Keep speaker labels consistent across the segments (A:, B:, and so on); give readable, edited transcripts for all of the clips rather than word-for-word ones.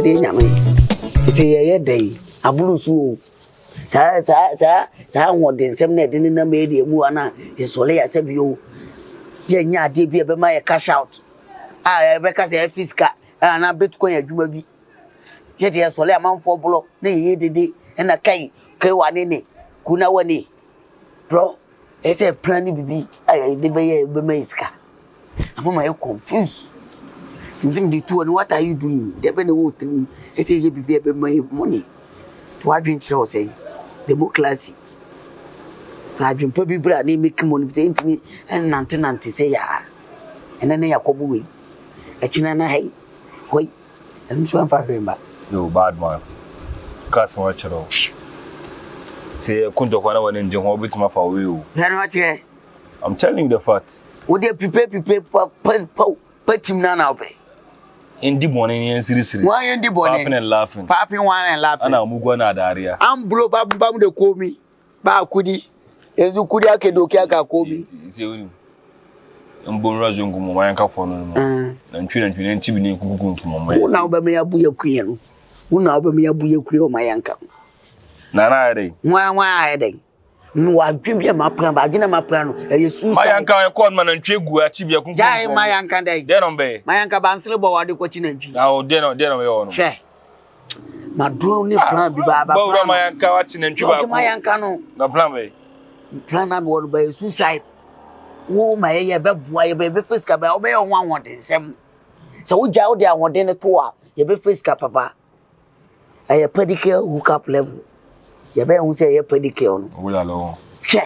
A: de nyame if ye day abulu so sa wode nsem na de na me de mu ana ye sole ya se bio ye nya de bi e be ma ye cash out e be ka se fiska na bitcoin adwuma bi ye de sole amanfo bolo na ye dede na kai wane ne kuna wane bro it's a plan bibi ay de be ma iska amama you confused things the two and what are you doing de be na wo trim it's a bibi be ma money to adwin chiro say democracy to adwin pa bibra na make money say ntimi en nante say ya ena na yakobo we akina na hay hoy en so fa hwemba
B: yo bad man customer chiro say kunto kwana wane nje ho bitima fa we o
A: na what here
B: I'm telling you the fact
A: we dey prepare patim na obe
B: indi morning yen siri
A: why indi morning
B: laughing
A: one and laughing
B: ana mugo na daria
A: am bro bam de komi ba kudi yanzu kudi ake doki aka komi
B: say we mbon razo ngumo mayanka fo no na ntwi ntibi ne kukuku ntumo mayanka
A: una oba me abuye kuye no una oba me abuye kuye o mayanka
B: na ayede
A: nwa ayede nwa dwebia mapran ba adwena mapran no e yesu
B: mayanka e kon man ntwi egu achi bia kukuku
A: jai mayanka dai
B: de no be
A: mayanka bansele bo wade ko chi na ntwi
B: na o de no me wo no
A: she madro ni plan bi ba
B: ba mayanka wa chi na ntwi ba ko
A: mayanka no
B: na plan be
A: plan na wo ba suicide wo ma ye be boa ye be fiska ba obe ye won nsem so wo ja wo de awode ne to a ye be fiska papa aye pedicure hook up level ye be hu say ye pedicure no
B: wo la lo
A: che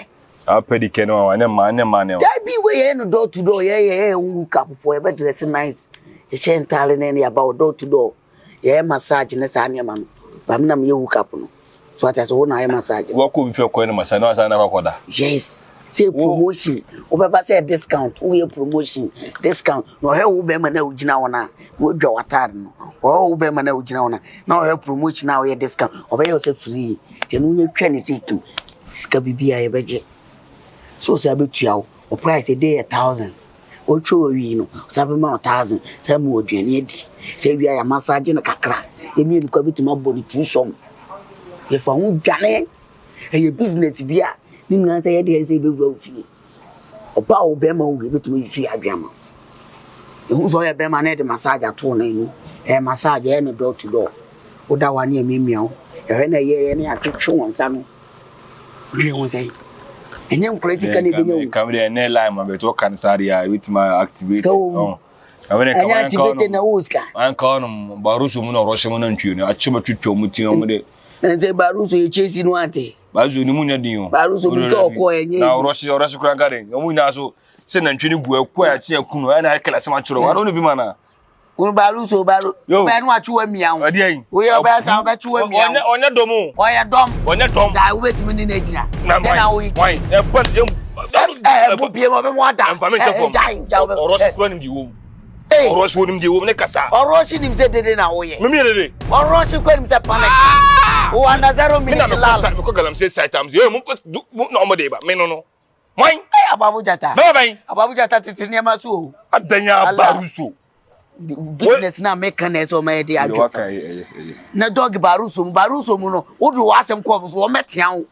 B: a pedicure no ane ma
A: that be we ye no door to door ye hook up for ye be dress nice ye che ntale ne about door to door ye massage ne sa ne ma no ba me na me hook up no so ata so wo na ye massage
B: wo ko bi fe ko ne massage no asa na kwakoda
A: yes say promotion obeba say discount we promotion discount no he wo be ma na ugina wona wo dwa watare no wo be ma na ugina wona na we promotion na we discount obe say free te no nyetwa ne say tu sika bibia ye beje so say abetua o price dey 1000 o cho wi no sabe ma 1000 say mo oduane edi say wi ya massage no kakra emi en ko bitima boni tu som ye fa hu dwane e business bia ni ngan say dey say be go fi oba o be ma o bitumi fi adwama e hu so ye be ma na de massage ato na inu massage e no door to door o da wa ni emia o e na ye na atwetwe won sa no wi won say enye practical e be nyu
B: kamera na line ma beto kan saria with my activate kamera
A: kan activate na uska
B: an kan barusu mu na roshe mu na ntwi no achima twetwa mu tin mu de
A: enze barusu ye chesi no ante
B: barusu ni mu nya din o
A: barusu mu ko ko enye
B: na roshe kura garen mu nya so se na ntwi ni bu akwa ya chi akunu ana akela se ma chiro wa no bi mana
A: un barusu be no achuwa mia ho
B: ade ayi
A: we yo ba sa ba chuwa mia
B: onye domu onye dom
A: da we timi ni na jina na wo yi bu bie mo be mo ada
B: roshe kura ni diwo roshe wonim diwo ne kasa
A: roshe nim se dede na wo ye
B: me dede
A: roshe kwa nim se panic o under 0 minutes la
B: me ko galam say side times yo mo no mo de ba me no wan
A: ababu jata ababu jata titini ma so
B: adanya baruso
A: business na mechanics o ma dey adwo na dog baruso mu no wodu wasem ko so o metia wo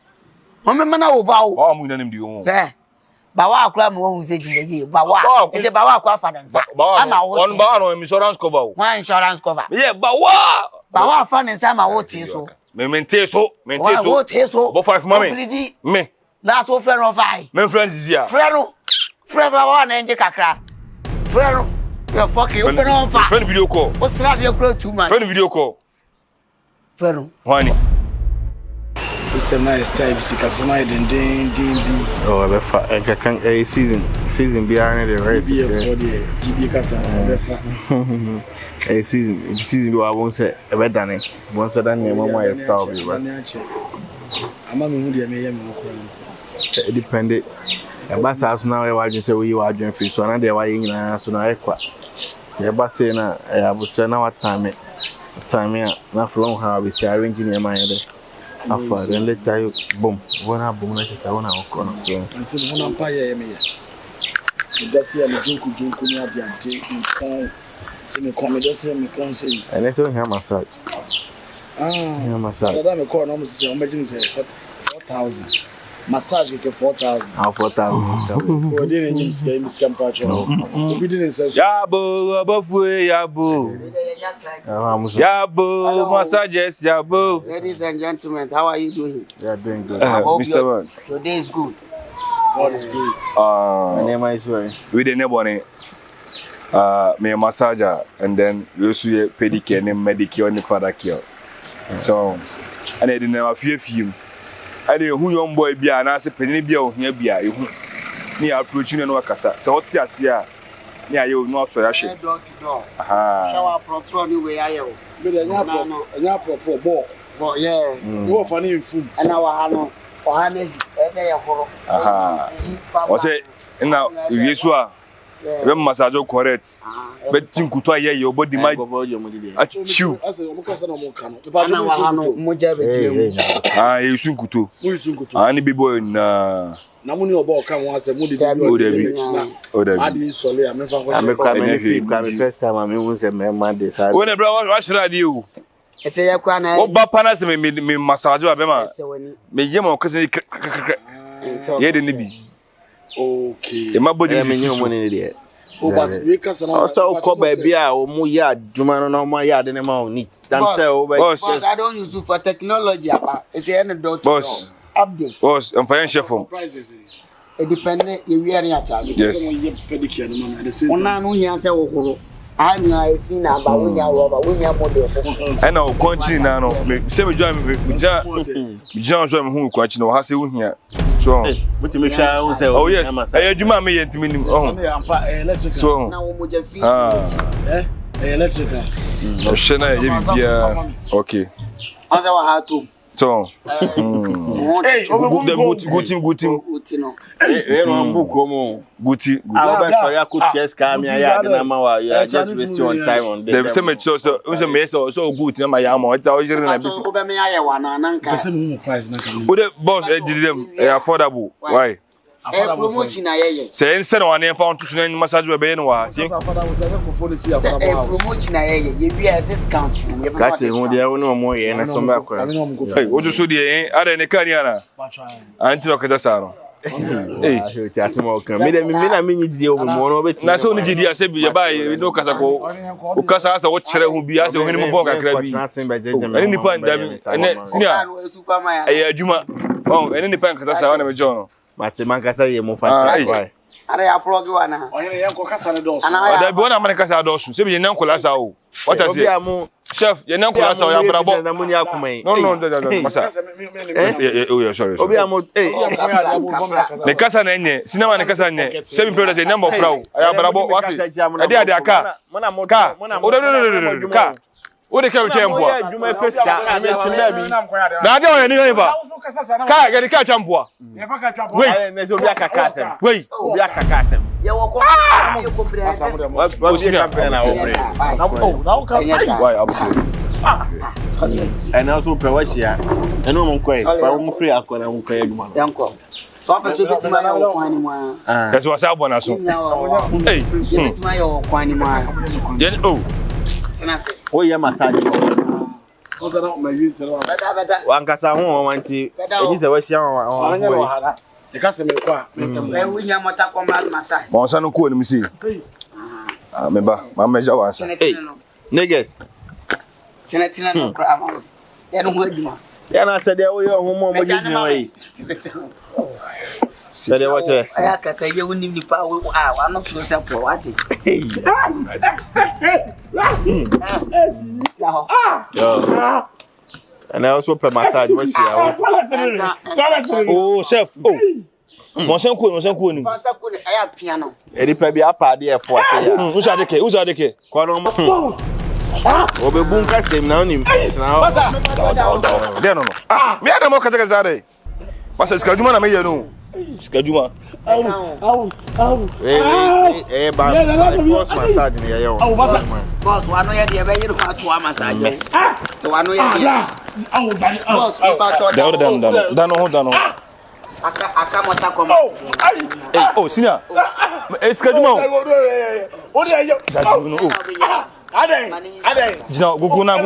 A: o memena wo va wo
B: o mu nanim di wo
A: ba wa akura mo hu se ji ba wa e ba wa akura fadansa ama wo
B: on ba no insurance cover wo
A: one insurance cover
B: yeah ba wa
A: fadansa ma wo ti so
B: me mente so
A: wo ti so
B: bo 5 mami me
A: na so friend of I
B: me friends is here
A: friend wa na nje kakra friend you fucking open on fire
B: friend video call
A: o sra dey call too much
B: friend video call
A: friend
B: wani
C: system nice type sikasema din bi
D: oh be fa kan season bi are the right
C: for the gb kasa be fa
D: season bi wa won say e be dane won say dan name mo ya style bi ba
C: ama me hu de me ya me ko
D: it depended ba sa so na we wa dwen say we wa dwen fi so na de wa yin na so na ekwa ye ba say na ya butre na wa time na from how we say arrange ni ma ya de afa then later you boom wona boom na cheta wona okono so
C: nsi wona pa ya me ya That's here, me junku ni adi ante. Me say me come, just say me come say.
D: And it's on here massage.
C: Ah,
D: massage.
C: That me call no me say, imagine say 4,000. Massage get 4,000.
D: How 4,000?
C: O dey ni say me scam patch. Obi dey say.
B: Yabo, abafue yabo. Yabo, massages yabo.
A: Ladies and gentlemen, how are you doing?
D: We are doing good.
B: Mr. Man.
A: Your day is good.
C: God is great.
D: My name is Joy.
B: We the neighbor me a massager and then we also pedicure and medicure and father care. So and I didn't have a few. I didn't who young boy be and I said penny be out here be near approaching and work. So what's this here? Near you not so actually.
A: Door to door.
B: Aha.
A: Shower proper anyway I am.
C: But anya proper ball.
A: But yeah.
C: You funny in food.
A: And our hano.
B: Aha. What's it? Now you swear. When massage correct. But think to try your body might chew.
C: I say omukasa no mukano.
B: Ah, you soon kuto. Ani bibo na
C: Namuni obo kan won say mudi Adi sole amefa ko.
D: First time I'm even say me this.
B: When bro what should I do?
A: Ese ya kwa na.
B: O ba pana se me massage wa be ma. Me yema o kase ye de ni bi.
C: Okay.
B: E ma body
D: me
B: si
D: nyo money there.
C: O but we kasa na.
D: Also ko ba bia o mu ya adwuma no ma ya de ne ma on neat. Dan say o ba.
B: Boss,
A: I don't use it for technology. It's any door to
B: boss.
A: Update.
B: Boss, I'm fine chef.
C: Prices.
A: It depends you wear your charge.
B: Yes.
C: Pedicure no man. The same.
A: Ona no nya say okoro. I mean I feel na ba we nya model.
B: I know continue na no. Me say me join me Jean join me hu kwachi no ha say wo hia. So.
D: But me sha won say
B: Oh yes. Adwuma me yentimi nim. Oh. So.
A: Na wo moja fi.
C: Electrical.
B: No shena ye bibia. Okay.
A: Asa wa ha to.
B: So.
A: Hey,
B: good team. Guti.
D: So ya could yes ka me ya de na ma wa you just waste your time on there.
B: Dem say me so good na ma ya ma. It's all you na bit.
A: Oba me aye wa na nanka.
C: Person mu price na kan.
B: Wo the boss did them affordable. Why?
A: Promotion na ye.
B: Say instead of one pound to na massage we be no wa. See?
A: Promotion na ye. You be a discount.
D: That's it. Who there no more here na so me akora.
B: Hey, what you so there ada ne kan ya na. Anti o kada sa no.
D: Hey, I asimo kan. Me na me nyi di o mo no beti.
B: Na so ni gidi ase bi ya ba e no kasa ko. O kasa asa wo kire hu bi ase o hini mo bon kakra bi. Eni ni pan da bi. Ene sinia. Eh adwuma. Oh, eni ni pan kasa sa na me jono.
D: Mate man kasa ye mo fa why.
A: Ara ya plug wa na.
C: Oyene yanko kasa ne do so.
B: Da bi wona man kasa do so. Se bi nyan kola sa o. What I say? Chef, you nyan kola sa o ya brabo. No, masa. Oh yeah, sorry.
D: Obi amo
B: Ne kasa na nye. Sinema ne kasa nye. Se bi product number frau. Ya brabo what? Ade aka. Ka. No. Ka. O de ka o champo.
D: Adwuma pesika me timba bi.
B: Na ade o ni ba. Ka ga de ka champo.
D: Wait, na obi akaka asem.
B: Wait.
D: Obi akaka asem.
A: Ye wo ko ye ko bre.
D: What be campaign na obre.
C: Now can
B: Why abuto?
D: And also prewashia. Eno mo kwai. Fa mo free akona mo kwai adwuma.
A: Yanko. So fa so bitima ya wo kwan ni mo.
B: Kasi wasa abona so. Hey.
A: Bitima ya wo kwan ni mo.
B: Ye oh.
D: Oh yeah, massage.
A: Bada.
D: Wankasa ho wanti. Eji se washia
C: wa. E ka se me kwa.
A: We nya mota ko mal massage.
B: Bon sa no ko ni si. Ah me ba, ma meja wansa.
D: Hey. Niggas.
A: Tina no kra ma. Ya no aduma.
D: Ya na se de wo yo ho mo jiji wai. Se de wache.
A: Aya ka se ye woni ni pa wo wa no so se po wati.
D: Yo. And I also pay massage when she
B: Oh, chef. Oh. Mo sen ko ni.
A: Fansa ko ni aya piano.
D: Eri pa bi apade e fo ase ya.
B: Uza deke.
D: Kwa no mo. Obe bunka sem na onim.
B: There no. Me ada mo kata zare. Pasa skaduma na me ye no. Skaduma.
D: Ba force massage ni ya yo.
A: Boss, wa no ye de be yiro fa to massage. To wa no ye de. Boss, ba to
B: Da no.
A: aka mota kom.
B: Oh, senior. Eskaduma.
C: O de ye. Adai.
B: Jina gugu na.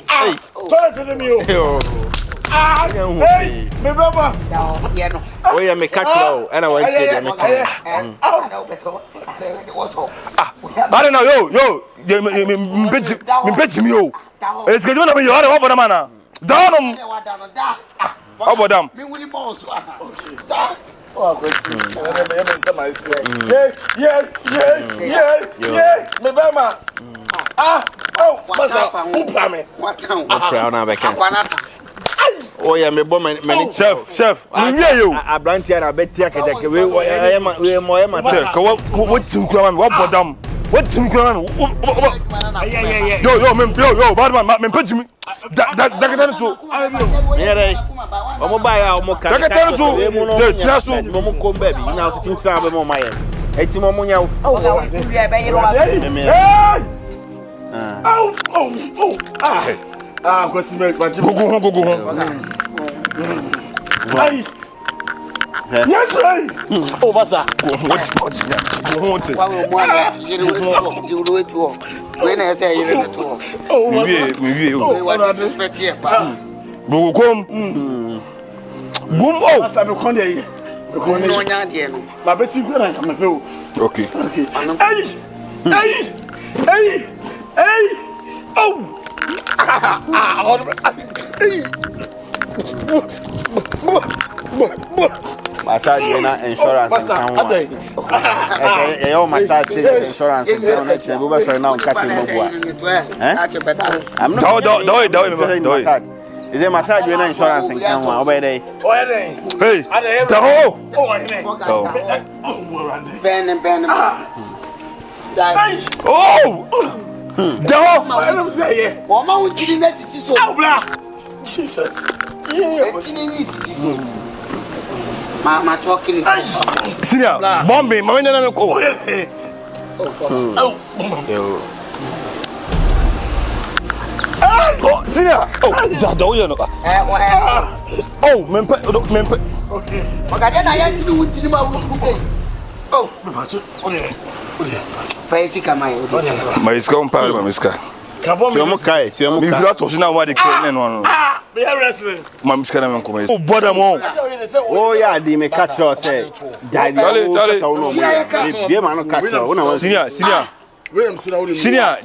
C: Hey. Toilet to me. Hey, me baba.
A: Yeah no.
D: Oh yeah, me catch you. And I want to say me catch.
B: I don't know, yo. Me pet me yo. Eskaduma na me yo. I don't want mana. Down. Abodam.
A: Me wuli boss.
C: Oh, yeah. Me bama. Masa, who plame?
A: What town?
D: Crown na be kan. Oh yeah, me bo me
B: Chef. Me you.
D: Abrantia na betia kedeke we mo ma.
B: What team kura man? What bodam? What team kura man?
C: Yeah.
B: Yo, bad man, me pet me. Dakatana so.
D: Yere. Omo ba ya omo kan.
B: Dakatana so. Le tia so.
D: Mo ko baby. Na so tin sa be mo ma ye. Eti mo mo nya.
C: Go see me.
B: Go.
C: Hey. Yes, right.
D: Oh, basa.
B: What?
A: You do it to. When I say you do it to.
B: Me.
A: What disrespect here?
B: Go come. Gum oh.
C: Asa me kon dey.
A: No nya de no.
C: Ma beti go na me fe o.
B: Okay.
C: Hey. Oh.
D: Massage na insurance kan wa. Yo massage insurance kan na che go be so na on kasi mo bua. I'm not.
B: Do.
D: Is it massage na insurance kan wa obey dey.
B: Hey. Taho.
A: Ben.
B: Oh. Taho.
C: I'm say yeah.
A: Mama wo kiri na sisi so.
C: Jesus.
A: Mama talking.
B: Senior, bombi, mama nana me ko. Senior. Zado you no. Oh, mempe.
C: Okay.
A: Magade na ya tiri wuntiri ma wu. Oh,
C: Me bacho. Ode.
A: Faisi kama yo.
B: Mas iska pa ma miska.
C: Kabo me.
B: Me fira to na wa de kene no.
C: Me wrestling.
B: Ma miska na me ko mai. Oh, boda mo.
D: Oh yeah, di me catch you say.
B: Charlie.
D: So no mo. Be ma no catch you. Una wan.
B: Senior,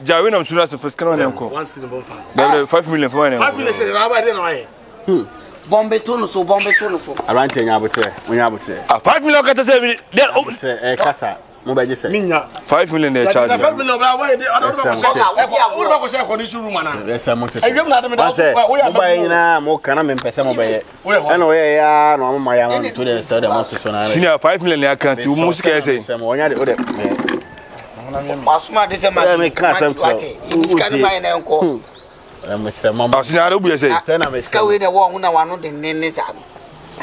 B: Jawi na msuna se first kana na ko. 5 million for na.
C: 5 million say na ba dey na why.
A: Bombe to no so.
D: Arante nya abotre. Onya abotre.
B: 5 million kata say
D: Kasa. Mo ba je say.
C: Minya.
B: 5 million they charge.
C: 5 million bra why dey other go say condition room na.
D: Yes, I'm to.
C: I give na dem da.
D: Mo ba yin mo kana me pese mo ba ye. Ana we ya no mo ma ya won to the sell the motor so na.
B: Senior 5 million ya account wo musika say.
D: Onya de o de.
A: Asuma de se ma.
D: Me class am to.
A: Iska ni mai na enko.
D: Me say mama.
B: Senior obu say.
D: Say na me say.
A: Ska we na wo hu na wano de nene sa no.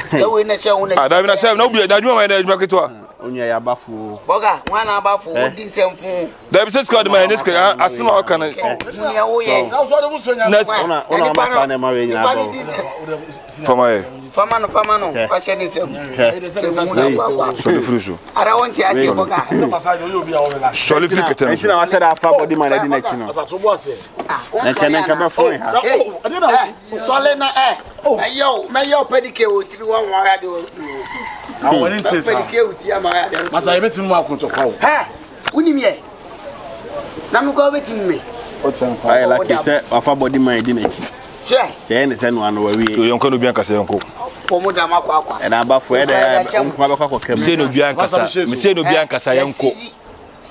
A: Ska we na she hu na.
B: Da bi na say na obu da djuma mai da djuma ketwa.
D: Onya ya bafu.
A: Boga, wana abafu odi nsemfu.
B: Da bi say squad mai ne ska asema aka na.
A: Munya wo ye.
C: Na so de muso nya.
D: Ona masa na ma we nyina ba.
A: Fama no. Kwa cheni nsem.
B: So le fruso.
A: Ara wonti ati boga.
C: Massage yo bi a wo la.
B: So le flick ten.
D: Enti na wa say da fa body man na di na chi no.
C: Asa to boss e.
D: Na kenen ka be phone ha.
A: Sole na mayo pedike o tiri wa wa ya de o.
C: Awon ni ntesa.
A: Pedike o ti ama ya de.
C: Masa ye beti mu akunto kwa wo.
A: Unim ye. Na me go beti me.
D: Ai la ki say wa fa body man di na chi.
A: Sure.
D: Then say no anu wa wi.
B: Yo yonko no bi anka say yonko.
A: Omo da makwa.
D: E na ba fo e da nkwa be kwa kem.
B: Say no bi anka say. Me say no bi anka say yonko.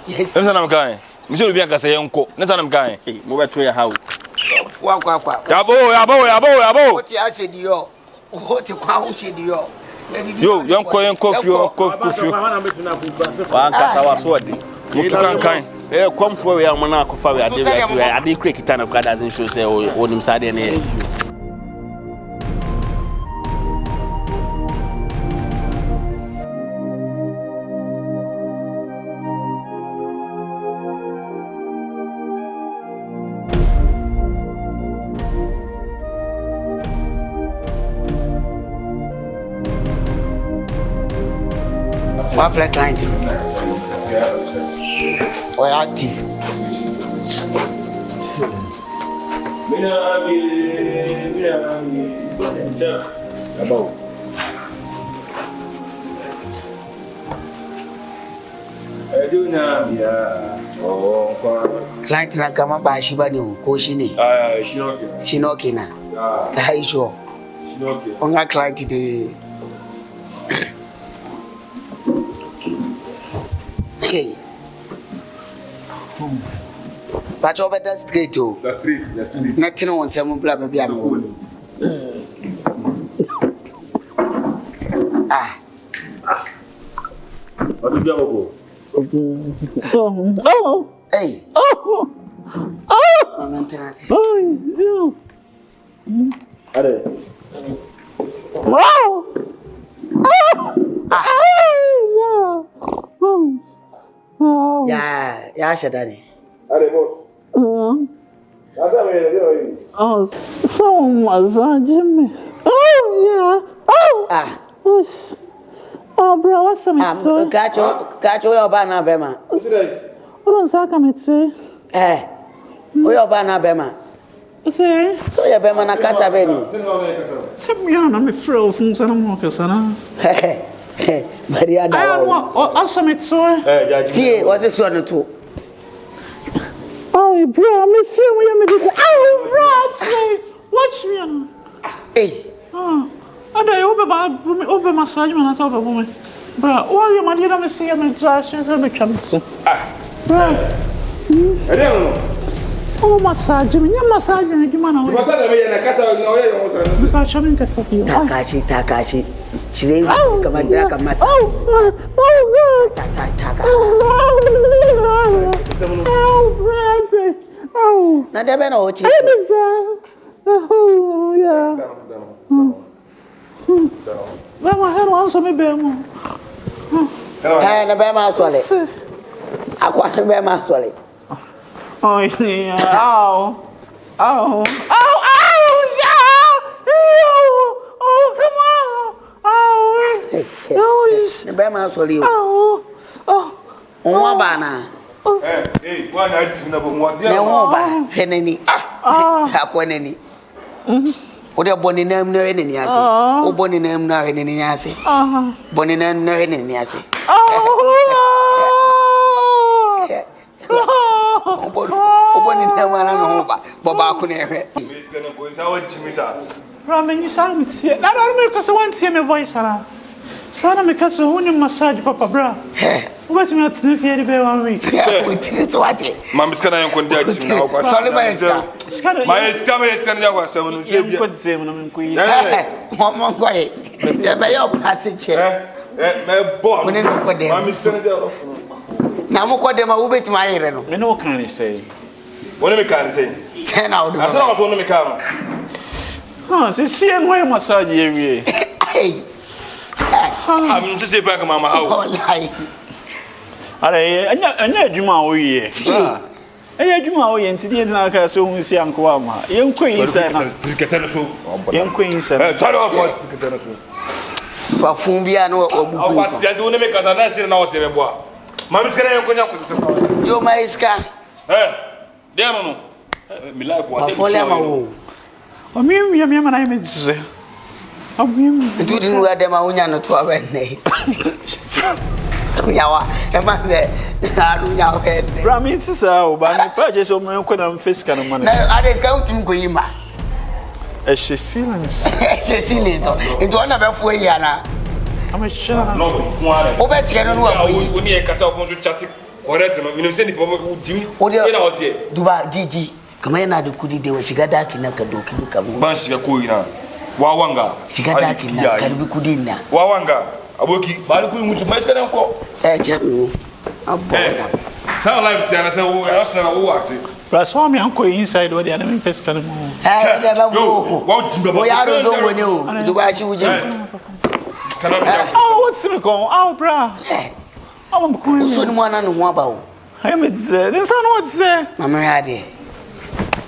A: Yes.
B: Emsa nam kan. Me say no bi anka say yonko. Neta nam kan.
D: Mo be to ya hawo.
A: Kwa.
B: Yabo.
A: Oti a shedi yo. Oti kwa ho shedi yo.
B: Yo, yonko fio.
D: Wa anka sa wa so odi.
B: Mutu kan.
D: Come for we am na akofa we ade we ade create kita na kwa doesn't show say onim sade na
A: What flag client? Or active?
B: Aboa.
A: Client na kama ba shi bane ko shi ne? Shi no kenan. Ai sure. On a client de Hey. But over the street oh.
B: The street.
A: Nothing on some blah baby am. Ah.
B: What do you go?
E: Oh.
A: Hey.
E: Oh.
A: My maintenance.
E: Oh.
B: Are.
E: Wow.
A: Yeah, Shadani.
B: Are boss.
E: Oh, so much, Jimmy. Oh, yeah.
A: Ah.
E: Oh, bro, what's some so?
A: Catch your banana bema.
B: What's it?
E: What on Saka say?
A: Your banana bema.
E: Say,
A: So your bema na casa beni.
E: send me on, I'm a frill from Santa Monica,
A: Maria,
E: I want some so.
A: see, what's this one too?
E: Oh, bro, I miss you when you did. Oh, right, watch me.
A: Hey.
E: Oh, I don't over massage man. I thought of a woman. Bro, why you man? You don't see him in trash. You don't make him so. Bro,
B: I don't know.
E: oh, massage me. You massage me. You man.
B: What's that? I na casa no é
E: You can't show me because of you.
A: Takashi. She come and drag a mass.
E: Oh,
A: Taka.
E: oh, Bradley. Oh,
A: Na debe no ochi.
E: oh, yeah. Mama, I don't answer me, Bemo.
A: Na be ma swale. Akwa na be ma swale.
E: Oh, yeah. Ow. Oh, yeah. Oh, come on. Oh,
A: Na be ma swale.
E: oh.
A: Onwa ba na.
B: Hey, why not see na bo
A: Na ho ba hwenani. Akwa nani. Ode boni nam na hwenani ase. O boni nam na hwenani ase. Boni nam na hwenani ase. Oboni nam na no ba. Baba ku na hwe.
B: Miss kana go sa wa chimi sa.
E: Ramen, you sound with see. Now, I don't because I want to hear my voice, Sarah. Sarah, because I want to massage Papa Bra. What's me at the fair day 1 week?
A: It's what?
B: Mami's kana yon konti achi na kwa.
A: Sorry, my scar.
B: My scammer is kana kwa sa mo se bia.
E: Could say when I'm queen.
A: Mama, quiet. Yeah, by your passage.
B: Me bo. Mami's kana dia.
A: Na mo kwa dem a wo beti ma yere no.
E: Me no can say.
B: What me can say?
A: 10 out.
B: Asa na so no me kan.
E: Ah, see why massage here.
A: Hey.
B: I'm to say back mama how.
A: Wallahi.
E: Are anya adwuma wo ye. Anya adwuma wo ye ntidi entina ka so hu si anko ama. Yen kwen inside na.
B: Tiketana so.
E: Yen kwen inside.
B: Sorry of course tiketana so.
A: Ba fumbia no obuku.
B: Awa si ati woni me kasa na sire na wote be boa. Mami skana yen konya ko se.
A: Yo my ska.
B: Dia no. Mi life wa.
A: Ba fole ma wo.
E: O mi na me dise. O mi.
A: Ntudi nu ade ma wonya no to abenne. Yawa, e ma se. Aru yawa e.
E: Bra mi tisa o ba mi pa je so mo ko na face kana man.
A: Na ade ska utim ko yima.
E: E she silence.
A: Se silence. Into ona be fu yi ana.
E: Am a shana.
B: No, one.
A: Wo be kire no no amoyi.
B: Woni e kasa ofon so chat correct no. Mi no se ni papa dim. Ina hotie.
A: Duba Gigi. Kama yana da kudi da shiga daki na ka doki duka mu.
B: Ban shiga ko ina. Wawanga.
A: Shiga daki na karbi kudi na.
B: Wawanga. Aboki, bali kudi mutu mais kana ko.
A: Chemu. Aboa.
B: Sound life tiana say wo asana wo active.
E: Plus one me anko inside what the enemy face kana mo.
A: Da ba
B: Yo,
A: bo.
B: wa timba ba.
A: O yaro don woni o. Duba chi wuje.
B: Kana me jam.
E: Oh, what's me go? Oh, bra. Oh, I'm going.
A: So ni mo ana no ho aba o.
E: I am it say. Then say what say?
A: Mama ya de.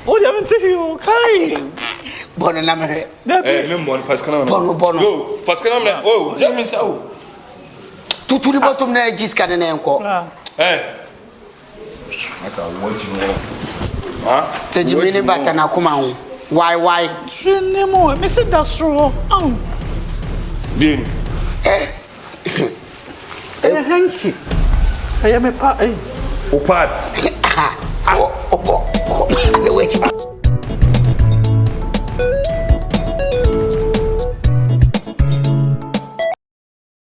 E: Oh, you haven't you kai.
A: Bono na me.
B: Me mo fast kana.
A: Bono.
B: Go, fast kana me. Oh, jam me say.
A: tutu ni bottom na jiska ne enko
B: asa watch no
A: te jimini bata na kuma ho why
E: Shine mo, me se da soro.
B: bin
E: Hanky. Me pa
B: upad